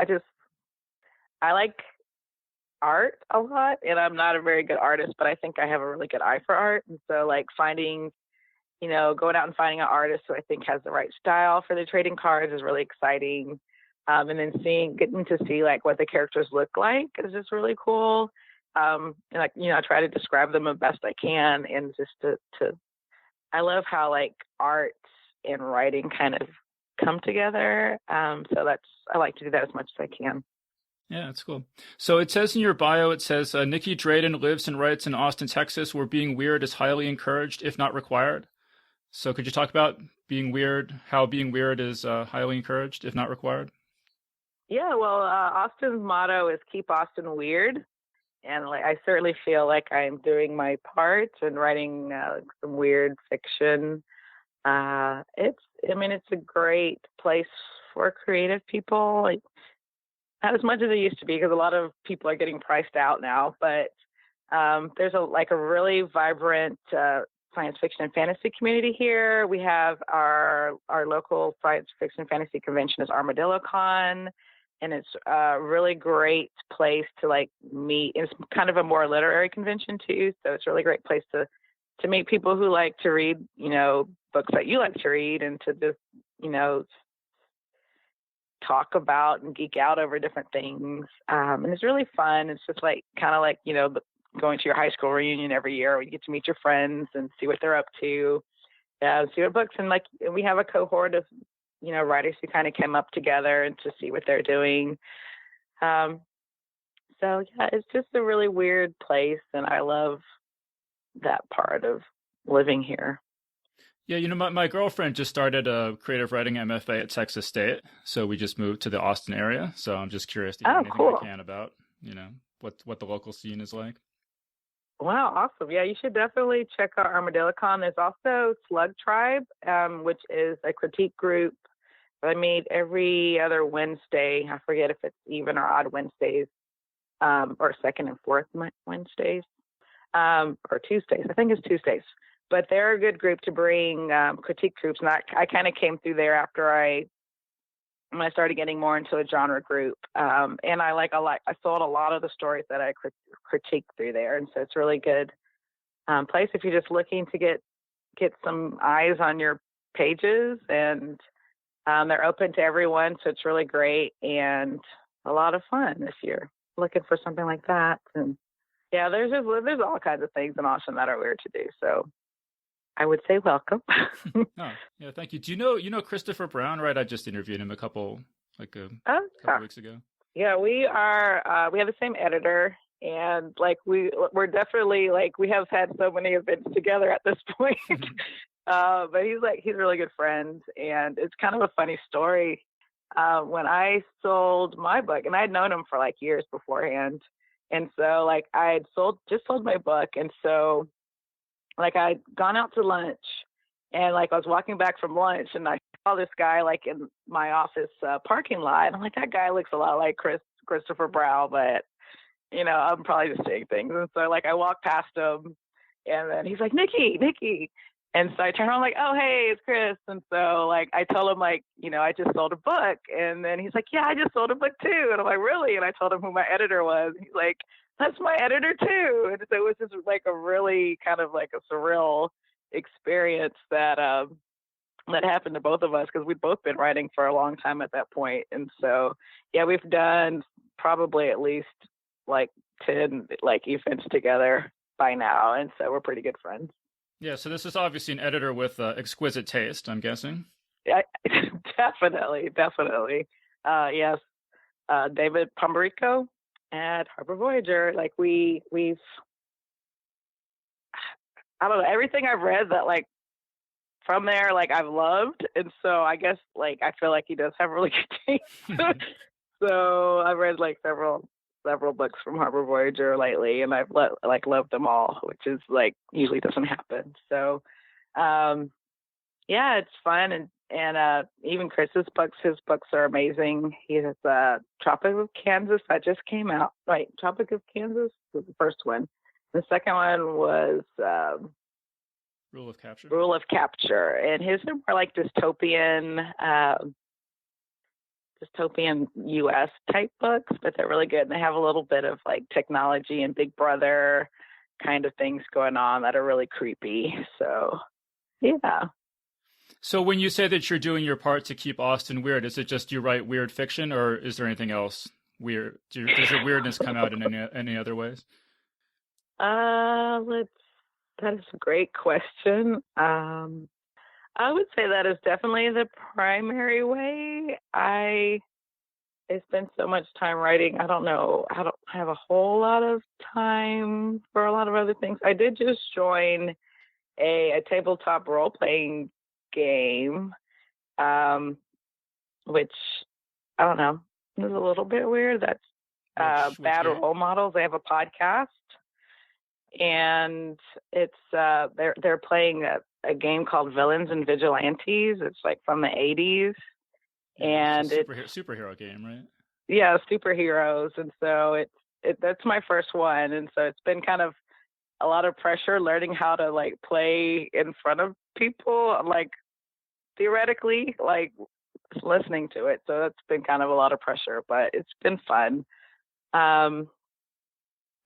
I like art a lot, and I'm not a very good artist, but I think I have a really good eye for art. And so like finding, going out and finding an artist who I think has the right style for the trading cards is really exciting. And then getting to see like what the characters look like is just really cool. And like, I try to describe them the best I can. And just I love how like art and writing kind of come together. So I like to do that as much as I can. Yeah, that's cool. So it says in your bio, it says Nicky Drayden lives and writes in Austin, Texas, where being weird is highly encouraged, if not required. So could you talk about being weird, how being weird is highly encouraged, if not required? Yeah, well, Austin's motto is keep Austin weird. And like, I certainly feel like I'm doing my part and writing some weird fiction. It's a great place for creative people. Like, not as much as it used to be because a lot of people are getting priced out now, but there's a really vibrant science fiction and fantasy community here. We have our local science fiction and fantasy convention is Armadillo Con, and it's a really great place to like meet. It's kind of a more literary convention too, so it's a really great place to meet people who like to read, books that you like to read, and to just, talk about and geek out over different things. And it's really fun. It's just like kind of like, going to your high school reunion every year where you get to meet your friends and see what they're up to, see what books. And like, we have a cohort of, writers who kind of came up together and to see what they're doing. So yeah, it's just a really weird place. And I love that part of living here. Yeah, my girlfriend just started a creative writing MFA at Texas State, so we just moved to the Austin area. So I'm just curious to hear anything cool. I can about, what the local scene is like. Wow, awesome. Yeah, you should definitely check out Armadillo Con. There's also Slug Tribe, which is a critique group that I meet every other Wednesday. I forget if it's even or odd Wednesdays, or second and fourth Wednesdays, or Tuesdays. I think it's Tuesdays. But they're a good group to bring critique groups. And I kind of came through there when I started getting more into a genre group. And I sold a lot of the stories that I critiqued through there. And so it's a really good place if you're just looking to get some eyes on your pages. And they're open to everyone. So it's really great and a lot of fun if you're looking for something like that. And yeah, there's all kinds of things in Austin that are weird to do. So I would say welcome. Oh, yeah, thank you. Do you know Christopher Brown, right? I just interviewed him a couple weeks ago. Yeah, we have the same editor, and like we're definitely like we have had so many events together at this point. But he's a really good friend, and it's kind of a funny story. When I sold my book, and I had known him for like years beforehand, and so like I had just sold my book, and so like I'd gone out to lunch, and like I was walking back from lunch, and I saw this guy like in my office parking lot. And I'm like, that guy looks a lot like Christopher Brown, but I'm probably just saying things. And so like I walked past him, and then he's like, Nicky. And so I turned around like, oh, hey, it's Chris. And so like I told him like, I just sold a book. And then he's like, yeah, I just sold a book too. And I'm like, really? And I told him who my editor was. He's like, that's my editor too. And so it was just like a really kind of like a surreal experience that that happened to both of us because we'd both been writing for a long time at that point. And so, yeah, we've done probably at least like 10 like events together by now. And so we're pretty good friends. Yeah, so this is obviously an editor with exquisite taste, I'm guessing. Yeah, definitely. Yes. David Pomberico at Harbor Voyager. Like we've, I don't know, everything I've read that like from there, like I've loved. And so I guess like, I feel like he does have really good taste. So I've read like several books from Harbor Voyager lately, and I've loved them all, which is like usually doesn't happen. So, yeah, it's fun, and even Chris's books, his books are amazing. He has Tropic of Kansas that just came out. Right, Tropic of Kansas was the first one. The second one was Rule of Capture. Rule of Capture, and his are more like dystopian U.S. type books, but they're really good. And they have a little bit of like technology and Big Brother kind of things going on that are really creepy. So, yeah. So when you say that you're doing your part to keep Austin weird, is it just you write weird fiction, or is there anything else weird? Does your weirdness come out in any other ways? That is a great question. I would say that is definitely the primary way. I spend so much time writing. I don't have a whole lot of time for a lot of other things. I did just join a tabletop role-playing game, which, I don't know, is a little bit weird. That's Bad Role Models. They have a podcast, and it's they're playing a game called Villains and Vigilantes. It's like from the 80s. And it's a superhero game, right? Yeah, superheroes. And so that's my first one. And so it's been kind of a lot of pressure learning how to like play in front of people, like theoretically, like listening to it. So that's been kind of a lot of pressure, but it's been fun. I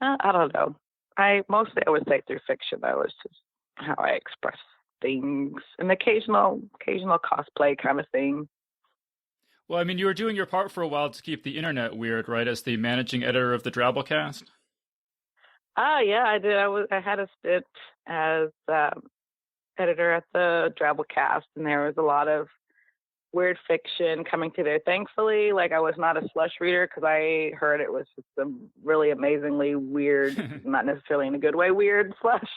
don't know. I would say through fiction, though, is just how I express things, and occasional cosplay kind of thing. Well, I mean, you were doing your part for a while to keep the internet weird, right? As the managing editor of the Drabblecast. Yeah, I did. I had a stint as editor at the Drabblecast, and there was a lot of weird fiction coming to there. Thankfully, like I was not a slush reader because I heard it was just some really amazingly weird, not necessarily in a good way, weird slush.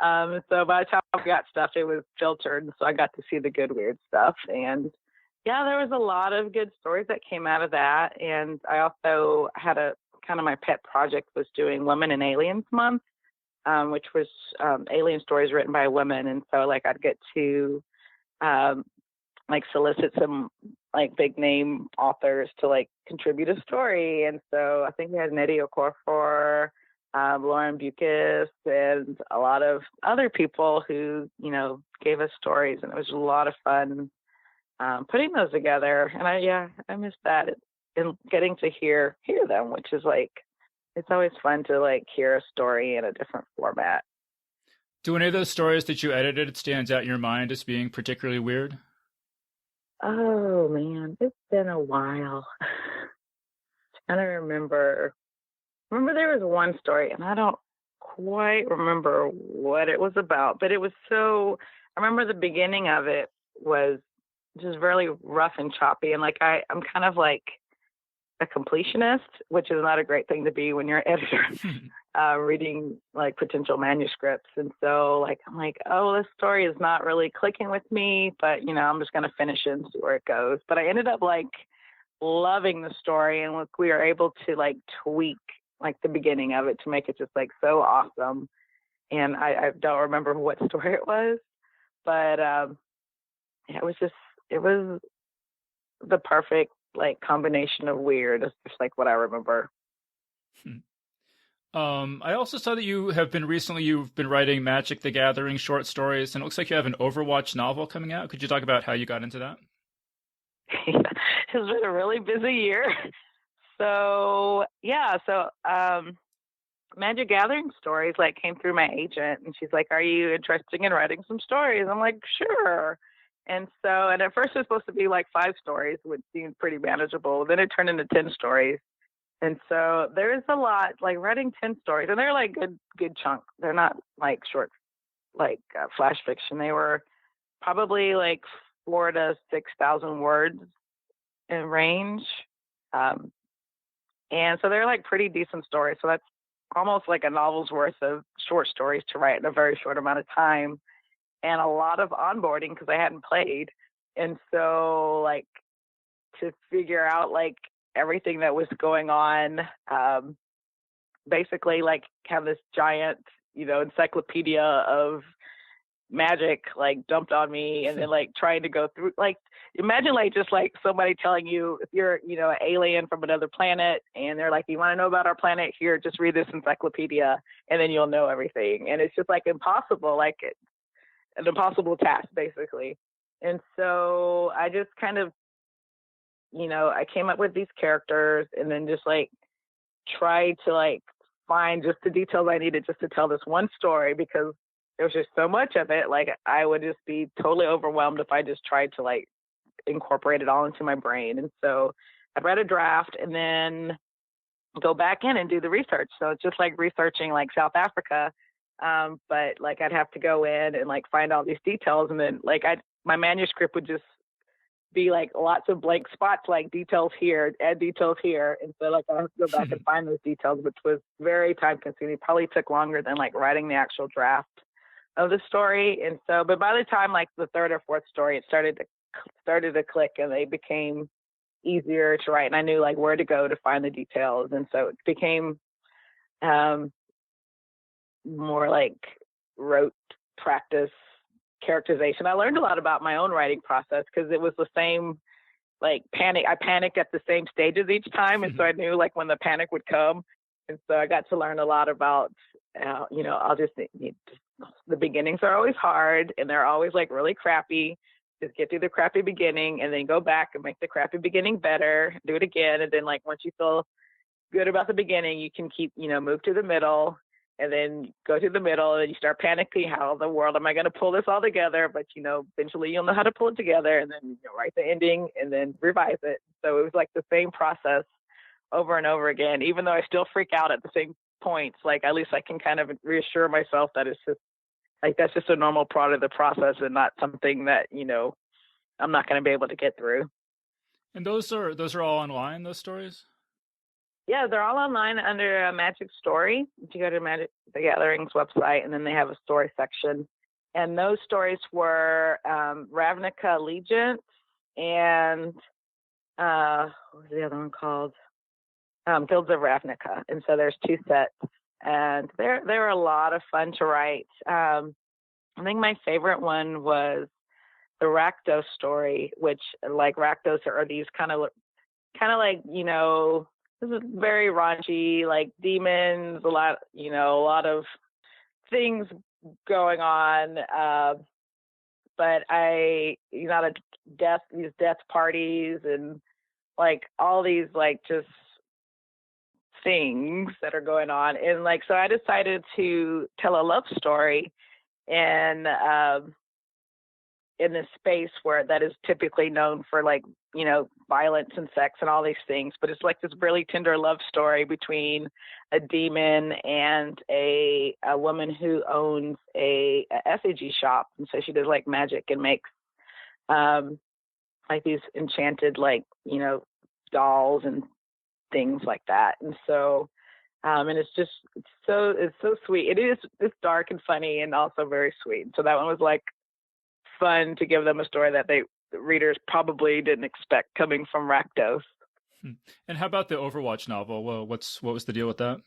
So by the time I got stuff, it was filtered, so I got to see the good weird stuff. And yeah, there was a lot of good stories that came out of that. And I also had my pet project was doing Women and Aliens Month, which was alien stories written by women. And so like I'd get to like solicit some like big name authors to like contribute a story. And so I think we had Nnedi Okorafor, Lauren Bukis, and a lot of other people who, gave us stories, and it was a lot of fun putting those together. And I miss that, and getting to hear them, which is like, it's always fun to like hear a story in a different format. Do any of those stories that you edited stands out in your mind as being particularly weird? Oh man, it's been a while. Trying to remember there was one story, and I don't quite remember what it was about, but it was I remember the beginning of it was just really rough and choppy, and like I'm kind of like a completionist, which is not a great thing to be when you're an editor reading like potential manuscripts. And so like I'm like, oh, this story is not really clicking with me, but I'm just gonna finish it and see where it goes. But I ended up like loving the story, and look, we were able to like tweak like the beginning of it to make it just like so awesome. And I don't remember what story it was, but it was the perfect like combination of weird. It's just like what I remember. I also saw that you've been writing Magic the Gathering short stories, and it looks like you have an Overwatch novel coming out. Could you talk about how you got into that? It's been a really busy year. So Magic Gathering stories like came through my agent, and she's like, "Are you interested in writing some stories?" I'm like, "Sure." And at first it was supposed to be like 5 stories, which seemed pretty manageable. Then it turned into 10 stories. And so there is a lot, like writing 10 stories, and they're like good chunks. They're not like short, like flash fiction. They were probably like 4,000 to 6,000 words in range. And so they're like pretty decent stories. So that's almost like a novel's worth of short stories to write in a very short amount of time, and a lot of onboarding because I hadn't played. And so like to figure out like everything that was going on, basically like have this giant, encyclopedia of magic like dumped on me, and then like trying to go through, like imagine like just like somebody telling you, if you're an alien from another planet and they're like, you want to know about our planet, here, just read this encyclopedia and then you'll know everything. And it's just like impossible, like it's an impossible task basically. And so I just kind of I came up with these characters and then just like tried to like find just the details I needed just to tell this one story, because there was just so much of it. Like I would just be totally overwhelmed if I just tried to like incorporate it all into my brain. And so I'd write a draft and then go back in and do the research. So it's just like researching like South Africa. But like I'd have to go in and like find all these details, and then like my manuscript would just be like lots of blank spots, like details here, add details here. And so like I have to go back and find those details, which was very time consuming. Probably took longer than like writing the actual draft of the story. And so, but by the time like the 3rd or 4th story, it started to click, and they became easier to write. And I knew like where to go to find the details. And so it became more like rote practice characterization. I learned a lot about my own writing process because it was the same like panic. I panicked at the same stages each time. And so I knew like when the panic would come. And so I got to learn a lot about, I'll just the beginnings are always hard and they're always like really crappy. Just get through the crappy beginning and then go back and make the crappy beginning better, do it again. And then like, once you feel good about the beginning, you can keep, move to the middle and then go to the middle, and you start panicking, how in the world am I going to pull this all together? But, eventually you'll know how to pull it together, and then write the ending and then revise it. So it was like the same process over and over again, even though I still freak out at the same points. Like at least I can kind of reassure myself that it's just like, that's just a normal part of the process and not something that, I'm not going to be able to get through. And those are all online, those stories? Yeah, they're all online under a Magic Story. You go to Magic the Gathering's website, and then they have a story section. And those stories were Ravnica Allegiance and what was the other one called? Fields of Ravnica. And so there's 2 sets, and they're a lot of fun to write. I think my favorite one was the Rakdos story, which like Rakdos are these kind of like, this is very raunchy, like demons, a lot of things going on. But these death parties and like all these like just things that are going on. And like, so I decided to tell a love story in this space where that is typically known for like, violence and sex and all these things, but it's like this really tender love story between a demon and a woman who owns a effigy shop. And so she does like magic and makes like these enchanted like, dolls and things like that. And so and it's so sweet. It's dark and funny and also very sweet. So that one was like fun to give them a story that the readers probably didn't expect coming from Rakdos. And how about the Overwatch novel? Well, what was the deal with that?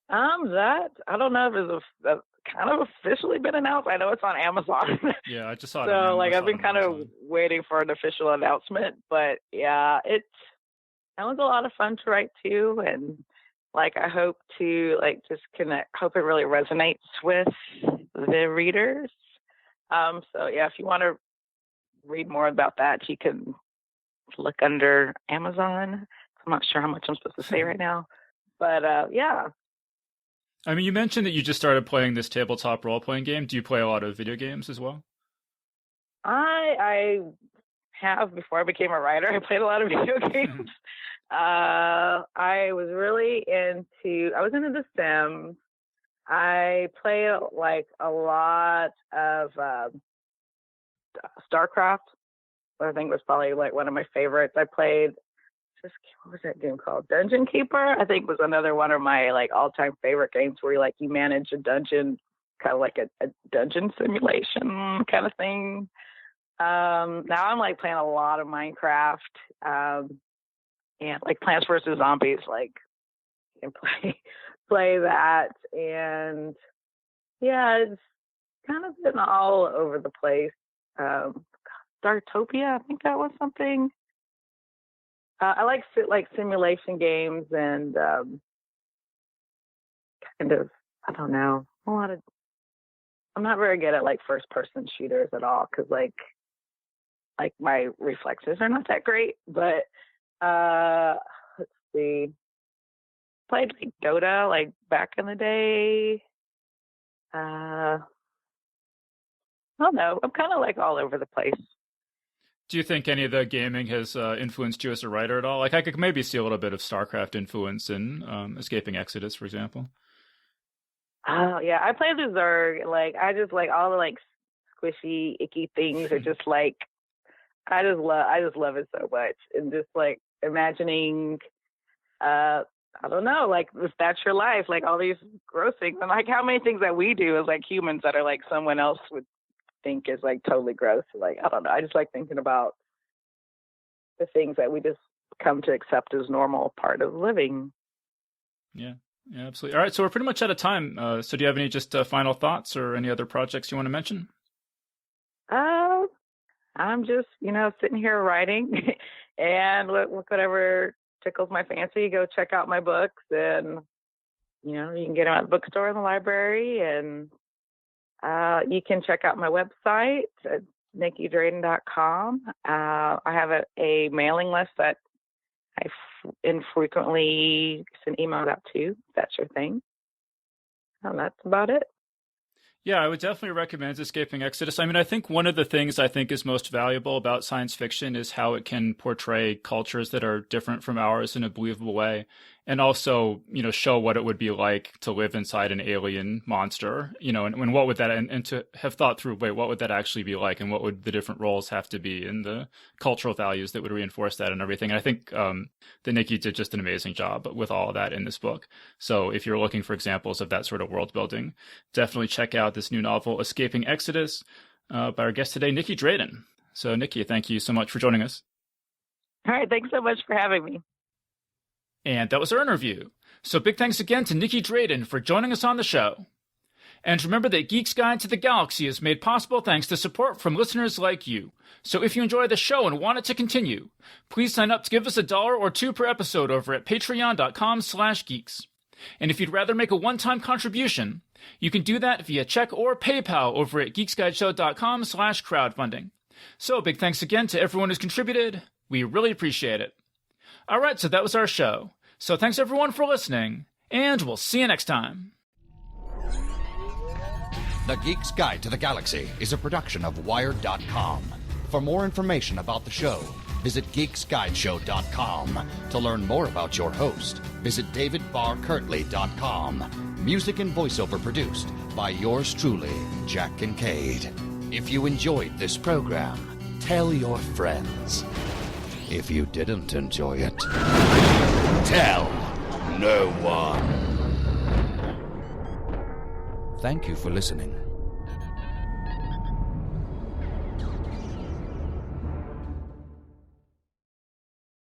That I don't know if it's kind of officially been announced. I know it's on Amazon. Yeah, I just saw it. So like I've been kind of waiting for an official announcement, but yeah, that was a lot of fun to write too, and like I hope to like just connect. Hope it really resonates with the readers. So yeah, if you want to read more about that, you can look under Amazon. I'm not sure how much I'm supposed to say right now, but yeah. I mean, you mentioned that you just started playing this tabletop role-playing game. Do you play a lot of video games as well? I have, before I became a writer, I played a lot of video games. I was into The Sims. I played like a lot of StarCraft. I think was probably like one of my favorites. I played what was that game called? Dungeon Keeper, I think was another one of my like all-time favorite games where you manage a dungeon, kind of like a dungeon simulation kind of thing. Now I'm like playing a lot of Minecraft, and like Plants vs. Zombies, like and play that, and yeah, it's kind of been all over the place. Startopia, I think that was something. I like simulation games and kind of, I don't know, I'm not very good at like first person shooters at all, because like my reflexes are not that great. But let's see, played like Dota like back in the day. I don't know, I'm kind of like all over the place. Do you think any of the gaming has influenced you as a writer at all? Like I could maybe see a little bit of StarCraft influence in Escaping Exodus, for example. Oh yeah, I play the Zerg. Like I just like all the like squishy, icky things are just like I just love it so much, and just like imagining, I don't know, like if that's your life, like all these gross things, and like how many things that we do as like humans that are like someone else would think is like totally gross. Like I don't know, I just like thinking about the things that we just come to accept as normal part of living. Yeah, absolutely. All right, so we're pretty much out of time. So do you have any just final thoughts or any other projects you want to mention? I'm just sitting here writing and whatever tickles my fancy. Go check out my books, and you can get them at the bookstore and the library, and you can check out my website at NickyDrayden.com. I have a mailing list that I infrequently send emails out to, if that's your thing. And that's about it. Yeah, I would definitely recommend Escaping Exodus. I mean, I think one of the things I think is most valuable about science fiction is how it can portray cultures that are different from ours in a believable way. And also, show what it would be like to live inside an alien monster, and what would that, and to have thought through, what would that actually be like? And what would the different roles have to be, and the cultural values that would reinforce that and everything. And I think that Nicky did just an amazing job with all of that in this book. So if you're looking for examples of that sort of world building, definitely check out this new novel, Escaping Exodus, by our guest today, Nicky Drayden. So Nicky, thank you so much for joining us. All right, thanks so much for having me. And that was our interview. So big thanks again to Nicky Drayden for joining us on the show. And remember that Geek's Guide to the Galaxy is made possible thanks to support from listeners like you. So if you enjoy the show and want it to continue, please sign up to give us $1 or $2 per episode over at patreon.com/geeks. And if you'd rather make a one-time contribution, you can do that via check or PayPal over at geeksguideshow.com/crowdfunding. So big thanks again to everyone who's contributed. We really appreciate it. All right, so that was our show. So thanks everyone for listening, and we'll see you next time. The Geek's Guide to the Galaxy is a production of Wired.com. For more information about the show, visit geeksguideshow.com. To learn more about your host, visit davidbarrkirtley.com. Music and voiceover produced by yours truly, Jack Kincaid. If you enjoyed this program, tell your friends. If you didn't enjoy it, tell no one. Thank you for listening.